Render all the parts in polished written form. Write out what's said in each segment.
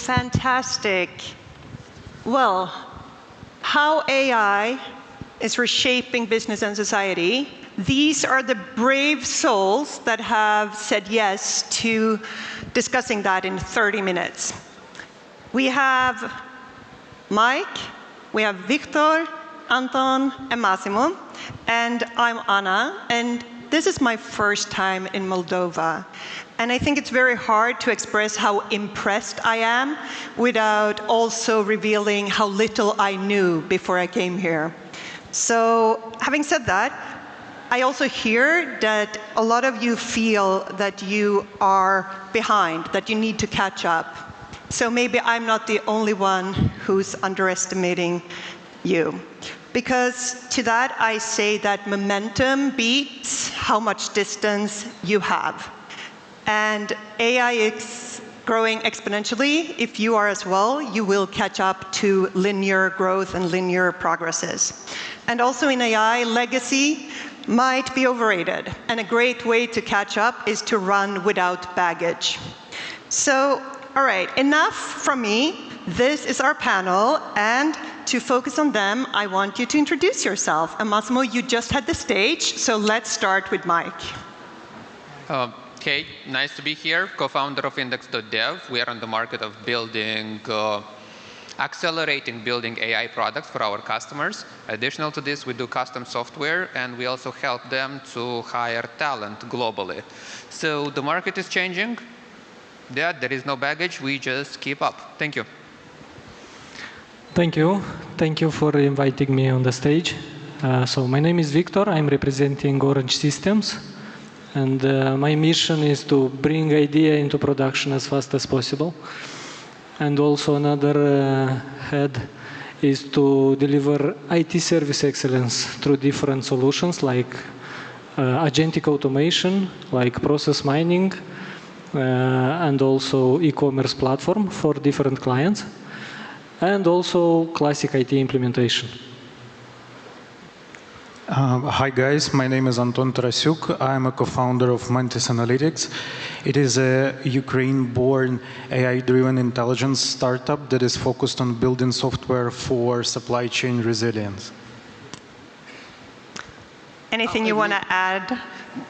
Fantastic. Well, how AI is reshaping business and society. These are the brave souls that have said yes to discussing that in 30 minutes. We have Mike, we have Victor, Anton, and Massimo, and I'm Anna, and this is my first time in Moldova. And I think it's very hard to express how impressed I am without also revealing how little I knew before I came here. So, having said that, I also hear that a lot of you feel that you are behind, that you need to catch up. So maybe I'm not the only one who's underestimating you. Because to that I say that momentum beats how much distance you have. And AI is growing exponentially. If you are as well, you will catch up to linear growth and linear progresses. And also in AI, legacy might be overrated. And a great way to catch up is to run without baggage. So, all right, enough from me. This is our panel. And to focus on them, I want you to introduce yourself. And Massimo, you just had the stage, so let's start with Mike. Okay, nice to be here, co-founder of Index.dev. We are on the market of building, accelerating building AI products for our customers. Additional to this, we do custom software, and we also help them to hire talent globally. So the market is changing. Yeah, there is no baggage. We just keep up. Thank you. Thank you. Thank you for inviting me on the stage. So my name is Victor. I'm representing Orange Systems. And my mission is to bring idea into production as fast as possible. And also another head is to deliver IT service excellence through different solutions like agentic automation, like process mining, and also e-commerce platform for different clients, and also classic IT implementation. Hi guys, my name is Anton Tarasuk. I'm a co-founder of Mantis Analytics. It is a Ukraine-born AI-driven intelligence startup that is focused on building software for supply chain resilience. Anything you want to add?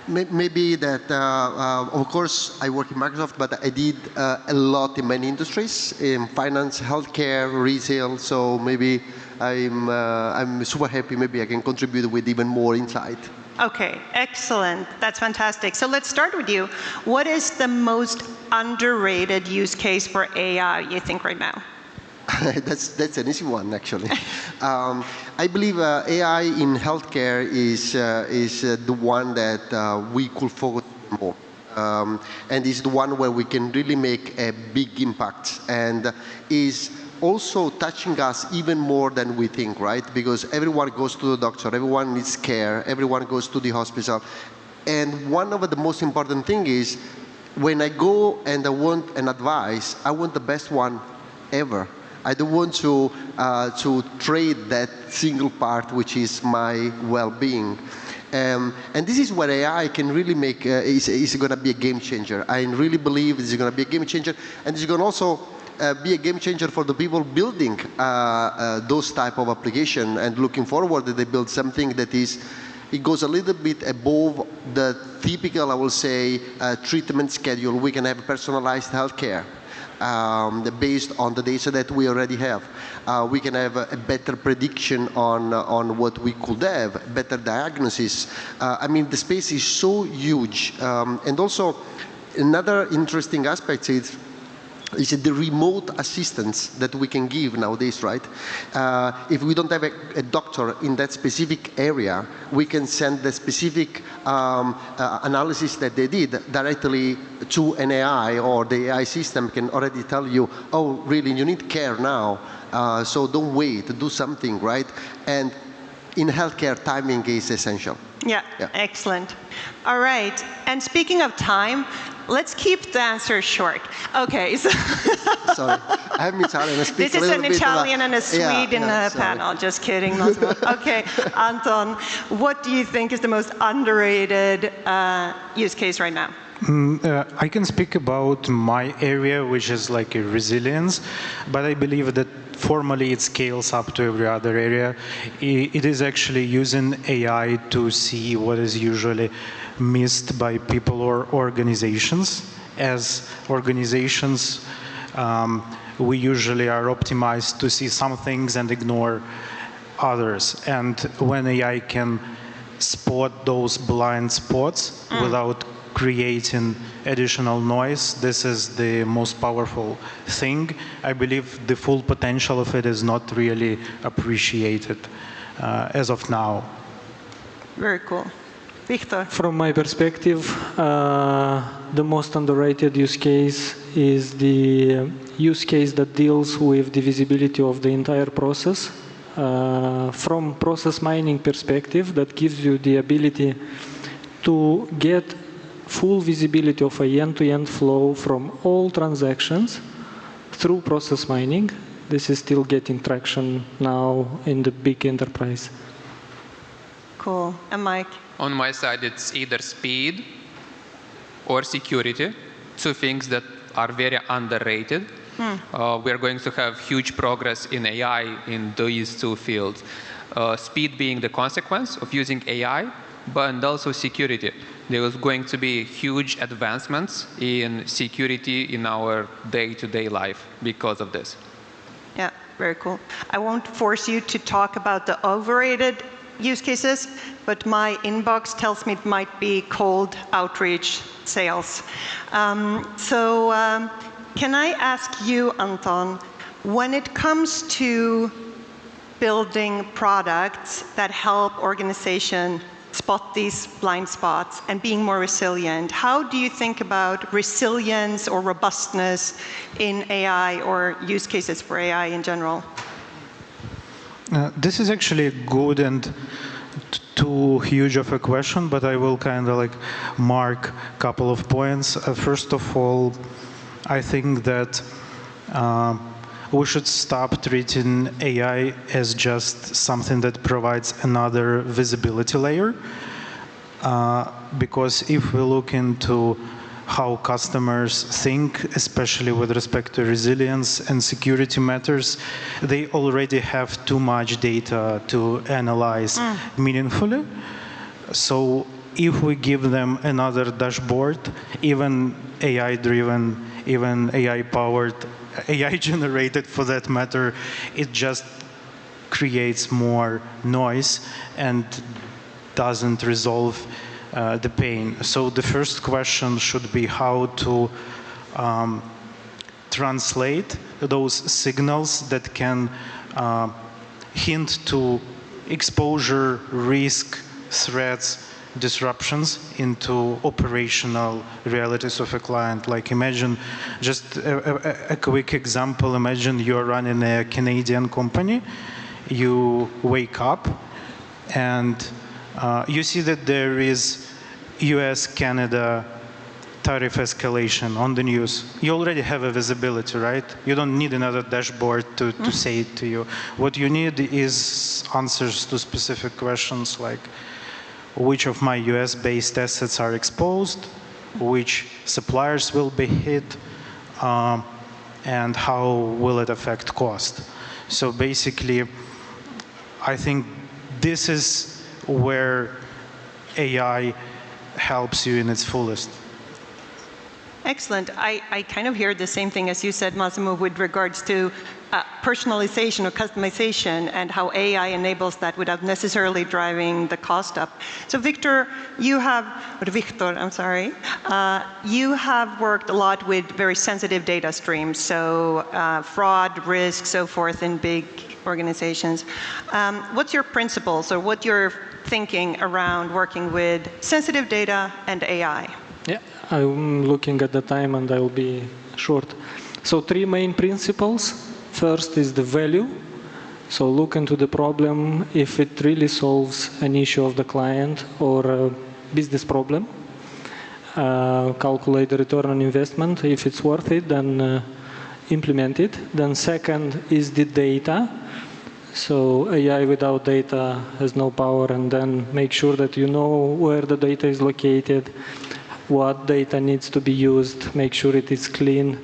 Maybe that, of course, I work in Microsoft, but I did a lot in many industries, in finance, healthcare, retail, so maybe I'm super happy. Maybe I can contribute with even more insight. Okay, excellent. That's fantastic. So let's start with you. What is the most underrated use case for AI you think right now? That's an easy one, actually. I believe AI in healthcare is the one that we could focus more. And is the one where we can really make a big impact, and is also touching us even more than we think, right? Because everyone goes to the doctor, everyone needs care, everyone goes to the hospital. And one of the most important things is, when I go and I want an advice, I want the best one ever. I don't want to trade that single part, which is my well-being. And this is where AI can really make, is going to be a game changer. I really believe this is going to be a game changer, and it's going to also be a game changer for the people building those type of application, and looking forward that they build something that is, it goes a little bit above the typical, I will say, treatment schedule. We can have personalized healthcare based on the data that we already have. We can have a better prediction on what we could have, better diagnosis. I mean, the space is so huge. And also, another interesting aspect is the remote assistance that we can give nowadays, right? If we don't have a doctor in that specific area, we can send the specific analysis that they did directly to an AI, or the AI system can already tell you, oh, really, you need care now, so don't wait, do something, right? And in healthcare, timing is essential. Yeah, excellent. All right, and speaking of time, let's keep the answer short. Okay. So sorry, I'm Italian. I speak this is an Italian and a Swede in a panel. Just kidding, Massimo. Okay, Anton, what do you think is the most underrated use case right now? I can speak about my area, which is like a resilience, but I believe that formally it scales up to every other area. It is actually using AI to see what is usually missed by people or organizations. As organizations, we usually are optimized to see some things and ignore others. And when AI can spot those blind spots without creating additional noise, this is the most powerful thing. I believe the full potential of it is not really appreciated as of now. Very cool. Victor? From my perspective, the most underrated use case is the use case that deals with the visibility of the entire process. From process mining perspective, that gives you the ability to get full visibility of a end-to-end flow from all transactions through process mining. This is still getting traction now in the big enterprise. Cool. And Mike? On my side, it's either speed or security, two things that are very underrated. We are going to have huge progress in AI in these two fields. Speed being the consequence of using AI, but also security. There is going to be huge advancements in security in our day-to-day life because of this. Yeah, very cool. I won't force you to talk about the overrated use cases, but my inbox tells me it might be cold outreach sales. Can I ask you, Anton, when it comes to building products that help organization spot these blind spots and being more resilient, how do you think about resilience or robustness in AI or use cases for AI in general? This is actually good and too huge of a question, but I will kind of like mark a couple of points. First of all, I think that we should stop treating AI as just something that provides another visibility layer. Because if we look into how customers think, especially with respect to resilience and security matters, they already have too much data to analyze meaningfully. So if we give them another dashboard, even AI-driven, even AI-powered, AI-generated for that matter, it just creates more noise and doesn't resolve the pain. So the first question should be how to translate those signals that can hint to exposure, risk, threats, disruptions into operational realities of a client. Like imagine, just a quick example, imagine you're running a Canadian company, you wake up and you see that there is US-Canada tariff escalation on the news. You already have a visibility, right? You don't need another dashboard to say it to you. What you need is answers to specific questions like which of my US-based assets are exposed, which suppliers will be hit, and how will it affect cost. So basically, I think this is where AI helps you in its fullest. Excellent. I kind of hear the same thing as you said, Massimo, with regards to personalization or customization and how AI enables that without necessarily driving the cost up. So Victor, you have worked a lot with very sensitive data streams, so fraud, risk, so forth in big organizations. What's your principles or what you're thinking around working with sensitive data and AI? Yeah, I'm looking at the time and I'll be short. So 3 main principles. First is the value. So look into the problem if it really solves an issue of the client or a business problem. Calculate the return on investment. If it's worth it, then implement it. Then second is the data. So AI without data has no power, and then make sure that you know where the data is located, what data needs to be used, make sure it is clean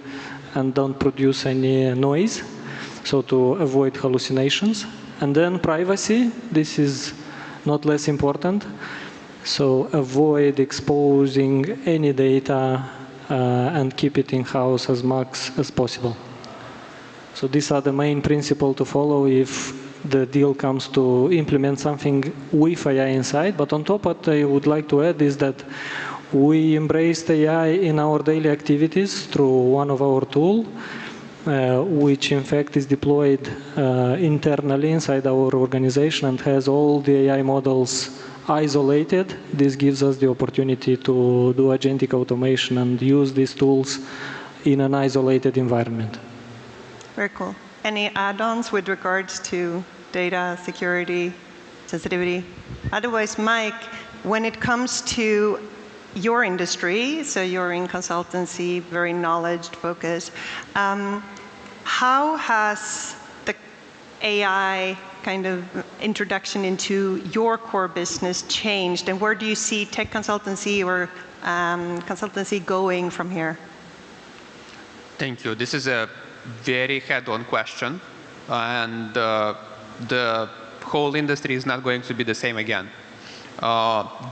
and don't produce any noise, so to avoid hallucinations. And then privacy, this is not less important. So avoid exposing any data and keep it in-house as much as possible. So these are the main principles to follow if the deal comes to implement something with AI inside. But on top, what I would like to add is that we embraced AI in our daily activities through one of our tools, which in fact is deployed internally inside our organization and has all the AI models isolated. This gives us the opportunity to do agentic automation and use these tools in an isolated environment. Very cool. Any add-ons with regards to data, security, sensitivity? Otherwise, Mike, when it comes to your industry, so you're in consultancy, very knowledge-focused, how has the AI kind of introduction into your core business changed, and where do you see tech consultancy or consultancy going from here? Thank you. This is a very head-on question, and the whole industry is not going to be the same again.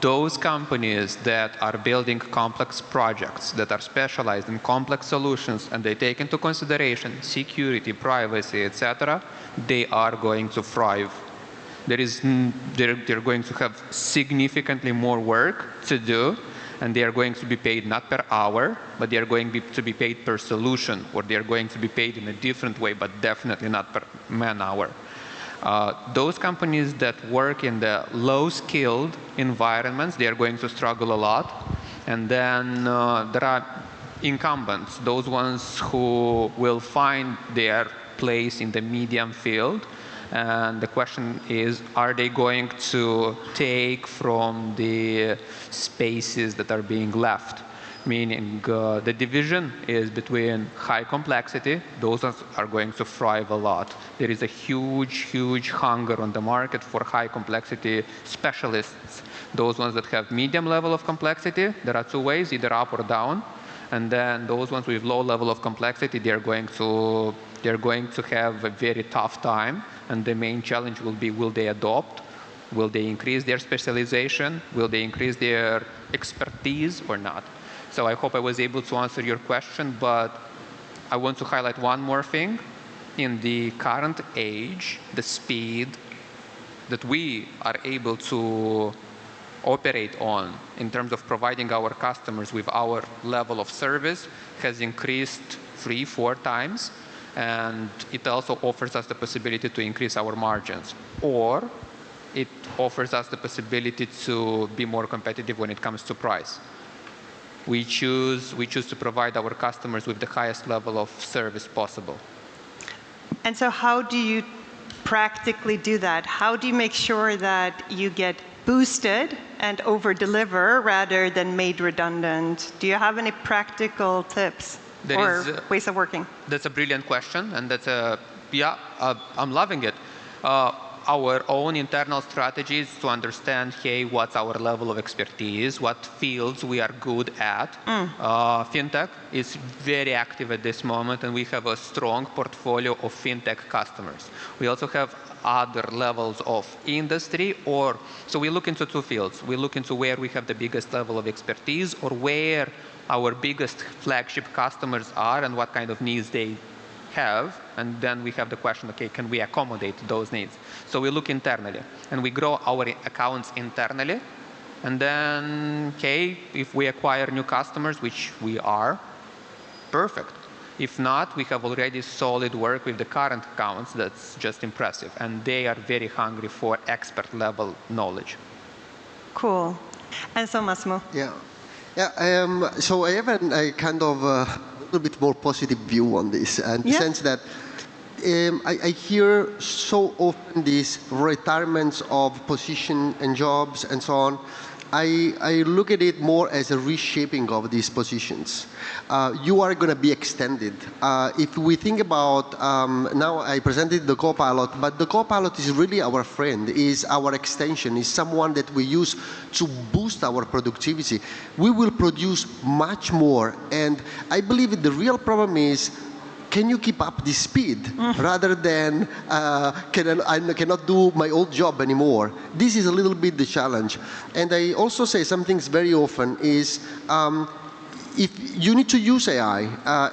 Those companies that are building complex projects, that are specialized in complex solutions, and they take into consideration security, privacy, etc., they are going to thrive. They're going to have significantly more work to do, and they are going to be paid not per hour, but they are going to be paid per solution, or they are going to be paid in a different way, but definitely not per man-hour. Those companies that work in the low-skilled environments, they are going to struggle a lot. And then there are incumbents, those ones who will find their place in the medium field. And the question is, are they going to take from the spaces that are being left? Meaning the division is between high complexity. Those are going to thrive a lot. There is a huge, huge hunger on the market for high complexity specialists. Those ones that have medium level of complexity, there are two ways, either up or down. And then those ones with low level of complexity, they're going to have a very tough time. And the main challenge will be, will they adopt? Will they increase their specialization? Will they increase their expertise or not? So I hope I was able to answer your question, but I want to highlight one more thing. In the current age, the speed that we are able to operate on in terms of providing our customers with our level of service has increased 3-4 times, and it also offers us the possibility to increase our margins, or it offers us the possibility to be more competitive when it comes to price. We choose to provide our customers with the highest level of service possible. And so how do you practically do that? How do you make sure that you get boosted and over-deliver rather than made redundant? Do you have any practical tips or ways of working? That's a brilliant question, and I'm loving it. Our own internal strategies to understand, hey, what's our level of expertise, what fields we are good at. Fintech is very active at this moment, and we have a strong portfolio of fintech customers. We also have other levels of industry, so we look into two fields. We look into where we have the biggest level of expertise, or where our biggest flagship customers are and what kind of needs they have, and then we have the question, okay, can we accommodate those needs? So we look internally, and we grow our accounts internally, and then, okay, if we acquire new customers, which we are, perfect. If not, we have already solid work with the current accounts that's just impressive, and they are very hungry for expert level knowledge. Cool. And so Massimo? So I have a kind of a little bit more positive view on this, and the sense that I hear so often these retirements of position and jobs and so on. I look at it more as a reshaping of these positions. You are going to be extended. If we think about, now I presented the co-pilot, but the co-pilot is really our friend, is our extension, is someone that we use to boost our productivity. We will produce much more, and I believe the real problem is, can you keep up the speed rather than I cannot do my old job anymore? This is a little bit the challenge. And I also say some things very often is if you need to use AI,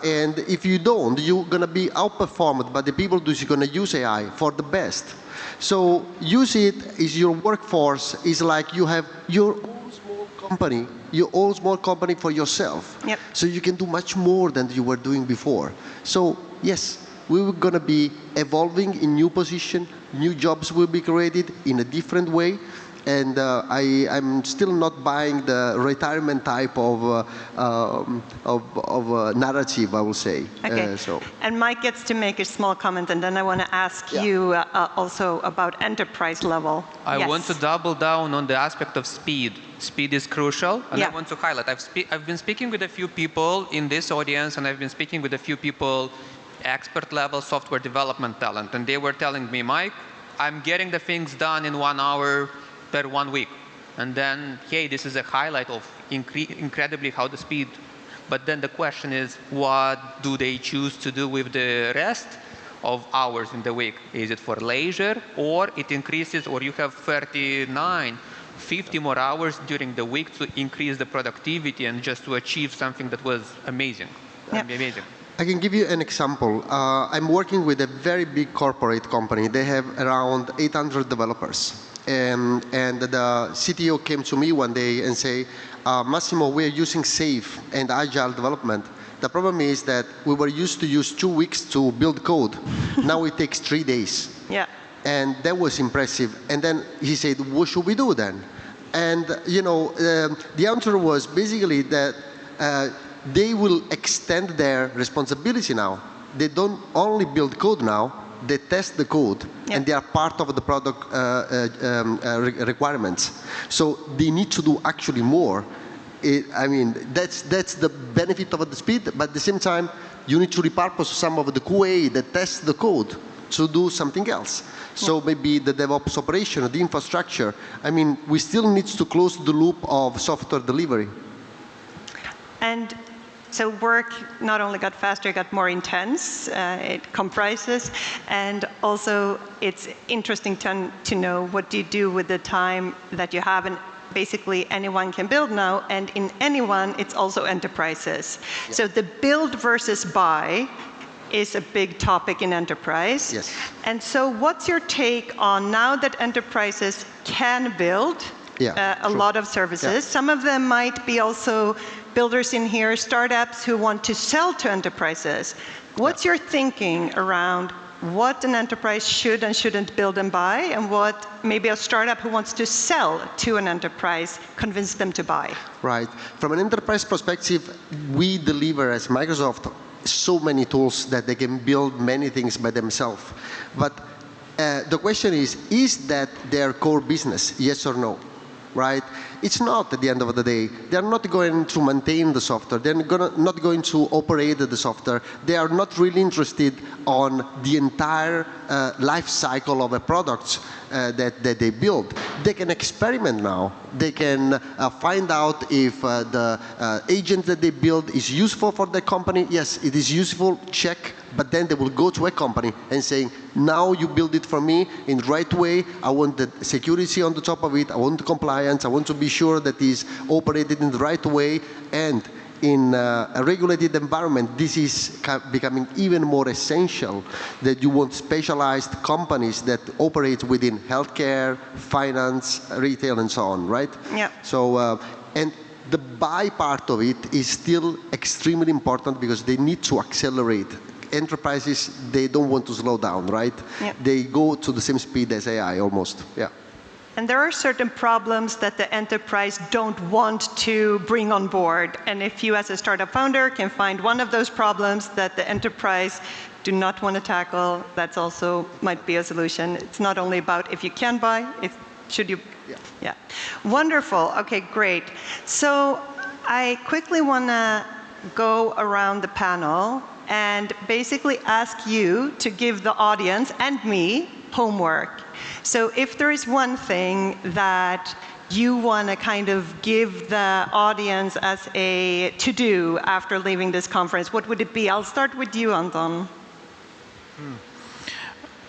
and if you don't, you're going to be outperformed by the people who's going to use AI for the best. So use it is your workforce, is like you have your own small company, your own small company for yourself. Yep. So you can do much more than you were doing before. So yes, we were going to be evolving in new position, new jobs will be created in a different way. And I'm still not buying the retirement type of narrative, I will say. Okay. And Mike gets to make a small comment, and then I want to ask you also about enterprise level. I want to double down on the aspect of speed. Speed is crucial, and I want to highlight. I've been speaking with a few people in this audience, and I've been speaking with a few people, expert-level software development talent, and they were telling me, Mike, I'm getting the things done in 1 hour per 1 week. And then, hey, this is a highlight of incredibly how the speed. But then the question is, what do they choose to do with the rest of hours in the week? Is it for leisure, or it increases, or you have 39, 50 more hours during the week to increase the productivity and just to achieve something that was amazing. Amazing. I can give you an example. I'm working with a very big corporate company. They have around 800 developers. And the CTO came to me one day and say, Massimo, we're using safe and agile development. The problem is that we were used to use 2 weeks to build code. Now it takes 3 days. Yeah. And that was impressive. And then he said, what should we do then? And you know, the answer was basically that they will extend their responsibility now. They don't only build code now, they test the code, and they are part of the product requirements. So they need to do actually more. I mean, that's the benefit of the speed, but at the same time, you need to repurpose some of the QA that tests the code to do something else. So maybe the DevOps operation, the infrastructure. I mean, we still need to close the loop of software delivery. And so work not only got faster, it got more intense. It comprises, and also it's interesting to know what do you do with the time that you have. And basically anyone can build now, and in anyone, it's also enterprises. Yeah. So the build versus buy is a big topic in enterprise. Yes. And so what's your take on now that enterprises can build a lot of services? Yeah. Some of them might be also builders in here, startups who want to sell to enterprises. What's your thinking around what an enterprise should and shouldn't build and buy, and what maybe a startup who wants to sell to an enterprise, convince them to buy? Right. From an enterprise perspective, we deliver as Microsoft so many tools that they can build many things by themselves. But the question is that their core business, yes or no? Right? It's not at the end of the day. They're not going to maintain the software. They're not going to operate the software. They are not really interested on the entire life cycle of a product that they build. They can experiment now. They can find out if the agent that they build is useful for the company. Yes, it is useful, check. But then they will go to a company and say, now you build it for me in the right way. I want the security on the top of it. I want the compliance. I want to be sure that it is operated in the right way. And in a regulated environment, this is becoming even more essential, that you want specialized companies that operate within healthcare, finance, retail, and so on, right? Yeah. So, and the buy part of it is still extremely important because they need to accelerate. Enterprises, they don't want to slow down, right? Yep. They go to the same speed as AI almost, yeah. And there are certain problems that the enterprise don't want to bring on board. And if you as a startup founder can find one of those problems that the enterprise do not want to tackle, that's also might be a solution. It's not only about if you can buy, Should you? Yeah. Yeah. Wonderful. Okay, great. So I quickly want to go around the panel and basically ask you to give the audience and me homework. So if there is one thing that you want to kind of give the audience as a to-do after leaving this conference, what would it be? I'll start with you, Anton.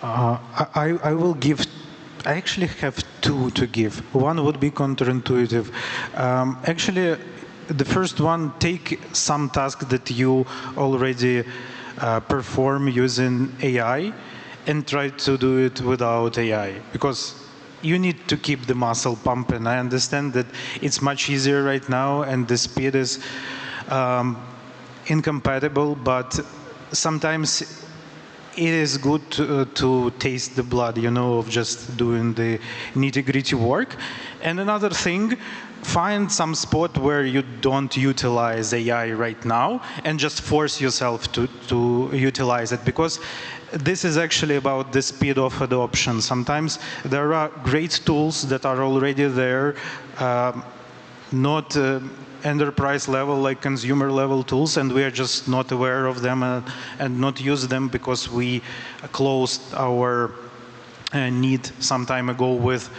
I will give. I actually have two to give. One would be counterintuitive. Actually, the first one, take some task that you already perform using AI and try to do it without AI, because you need to keep the muscle pumping. I understand that it's much easier right now and the speed is incompatible, but sometimes it is good to taste the blood, you know, of just doing the nitty-gritty work. And another thing, find some spot where you don't utilize AI right now and just force yourself to utilize it, because this is actually about the speed of adoption. Sometimes there are great tools that are already there, not enterprise level, like consumer level tools, and we are just not aware of them and not use them because we closed our need some time ago with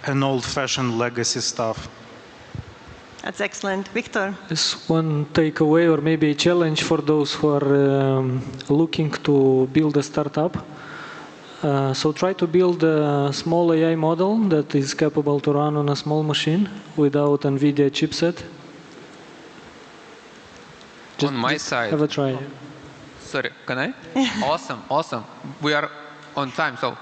an old-fashioned legacy stuff. That's excellent. Victor? It's one takeaway or maybe a challenge for those who are looking to build a startup. So try to build a small AI model that is capable to run on a small machine without NVIDIA chipset. On my side. Have a try. Sorry, can I? Awesome, awesome. We are on time, so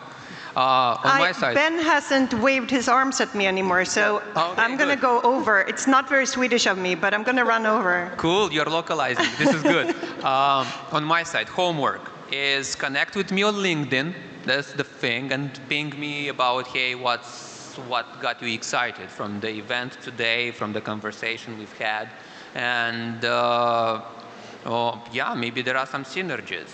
on my side. Ben hasn't waved his arms at me anymore, so Okay, I'm going to good. go over. It's not very Swedish of me, but I'm going to run over. Cool, you're localizing. This is good. On my side, homework is connect with me on LinkedIn. That's the thing, and ping me about, hey, what got you excited from the event today, from the conversation we've had, and yeah, maybe there are some synergies.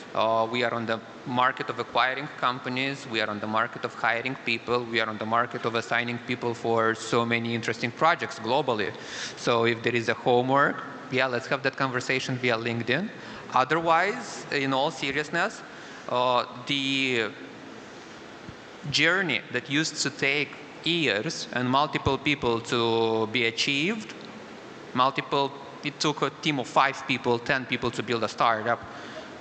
We are on the market of acquiring companies. We are on the market of hiring people. We are on the market of assigning people for so many interesting projects globally. So if there is a homework, yeah, let's have that conversation via LinkedIn. Otherwise, in all seriousness, the journey that used to take years and multiple people to be achieved, it took a team of 5 people, 10 people to build a startup.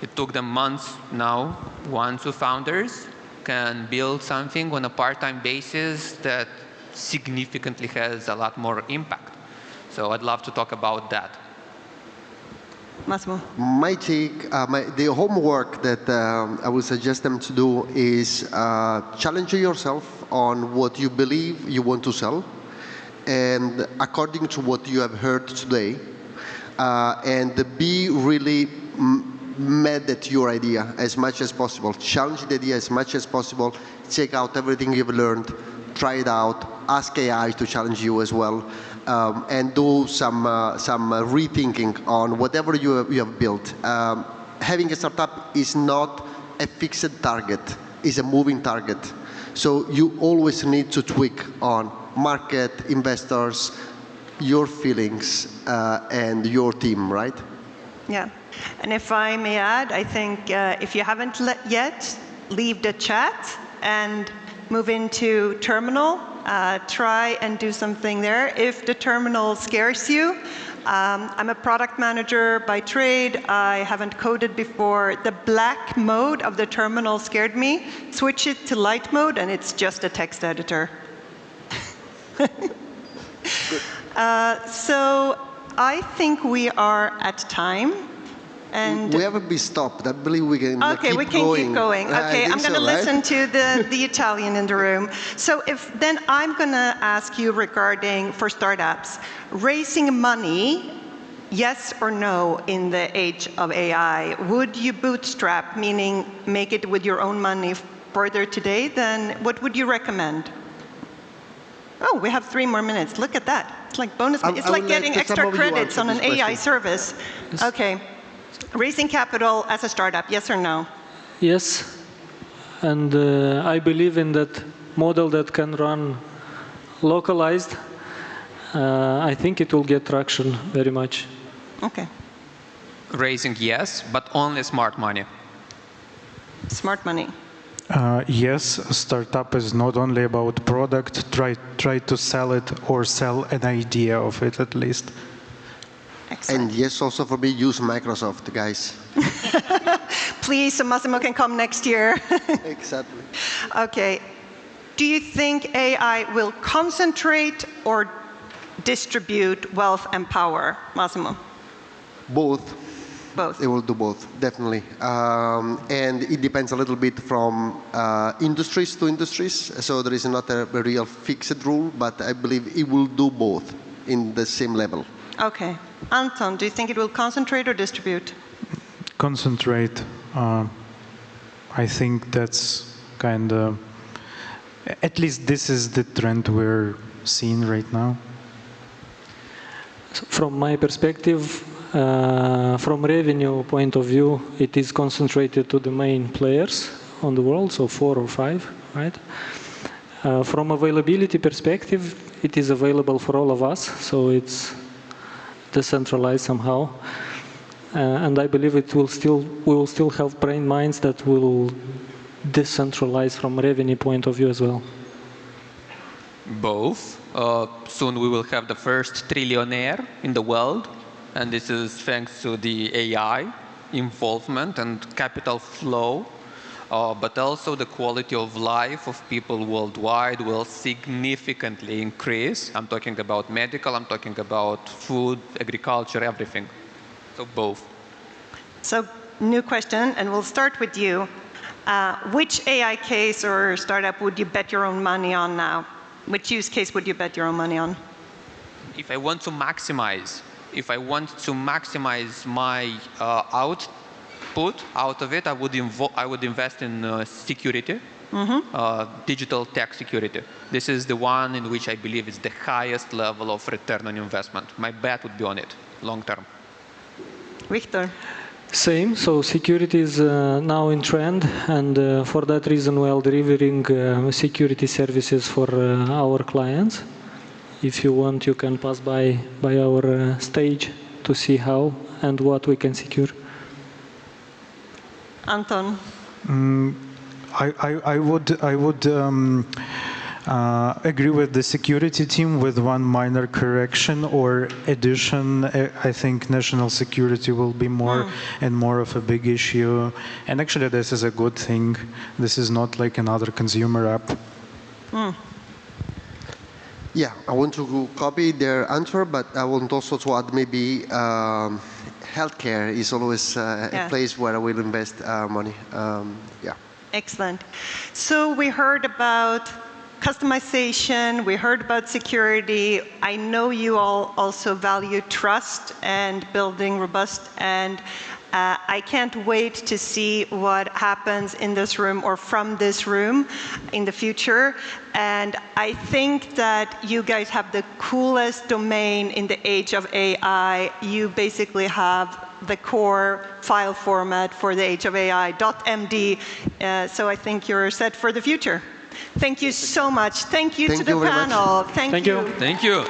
It took them months now. 1, 2 founders can build something on a part-time basis that significantly has a lot more impact. So I'd love to talk about that. Massimo? My take, the homework that I would suggest them to do is challenge yourself on what you believe you want to sell, and according to what you have heard today, and be really mad at your idea as much as possible. Challenge the idea as much as possible. Check out everything you've learned. Try it out. Ask AI to challenge you as well. And do some rethinking on whatever you have built. Having a startup is not a fixed target. It's a moving target. So you always need to tweak on market, investors, your feelings, and your team, right? Yeah. And if I may add, I think if you haven't yet, leave the chat and move into terminal. Try and do something there. If the terminal scares you, I'm a product manager by trade. I haven't coded before. The black mode of the terminal scared me. Switch it to light mode, and it's just a text editor. So I think we are at time. And we haven't been stopped. I believe we can okay, keep we can going. keep going. Okay, I'm going to listen to the Italian in the room. So then I'm going to ask you regarding, for startups, raising money, yes or no in the age of AI? Would you bootstrap, meaning make it with your own money further today? Then what would you recommend? Oh, we have 3 more minutes. Look at that. It's like bonus. It's like getting extra credits on an AI service. Okay. Raising capital as a startup, yes or no? Yes. And I believe in that model that can run localized, I think it will get traction very much. Okay. Raising, yes, but only smart money. Smart money. Yes, a startup is not only about product, try to sell it or sell an idea of it at least. Excellent. And yes, also for me, use Microsoft, guys. Please, so Massimo can come next year. Exactly. Okay. Do you think AI will concentrate or distribute wealth and power, Massimo? Both. Both. It will do both, definitely. And it depends a little bit from industries to industries. So there is not a real fixed rule, but I believe it will do both in the same level. Okay. Anton, do you think it will concentrate or distribute? Concentrate. I think that's kind of, at least this is the trend we're seeing right now. So from my perspective, from revenue point of view, it is concentrated to the main players on the world, so 4 or 5, right? From availability perspective, it is available for all of us, so it's decentralized somehow. And I believe we will still have brain minds that will decentralize from revenue point of view as well. Both. Soon we will have the first trillionaire in the world, and this is thanks to the AI involvement and capital flow, but also the quality of life of people worldwide will significantly increase. I'm talking about medical, I'm talking about food, agriculture, everything. So both. So new question, and we'll start with you. Which AI case or startup would you bet your own money on now? Which use case would you bet your own money on? If I want to maximize my output out of it, I would invest in security, digital tech security. This is the one in which I believe is the highest level of return on investment. My bet would be on it, long term. Victor? Same, so security is now in trend, and for that reason we are delivering security services for our clients. If you want, you can pass by our stage to see how and what we can secure. Anton? I would agree with the security team with one minor correction or addition. I think national security will be more and more of a big issue. And actually, this is a good thing. This is not like another consumer app. Yeah, I want to copy their answer, but I want also to add maybe healthcare is always a place where I will invest money. Yeah. Excellent. So we heard about customization, we heard about security. I know you all also value trust and building robust, and I can't wait to see what happens in this room or from this room in the future. And I think that you guys have the coolest domain in the age of AI. You basically have the core file format for the age of AI, .md. So I think you're set for the future. Thank you so much. Thank you to the panel. Thank you. Thank you.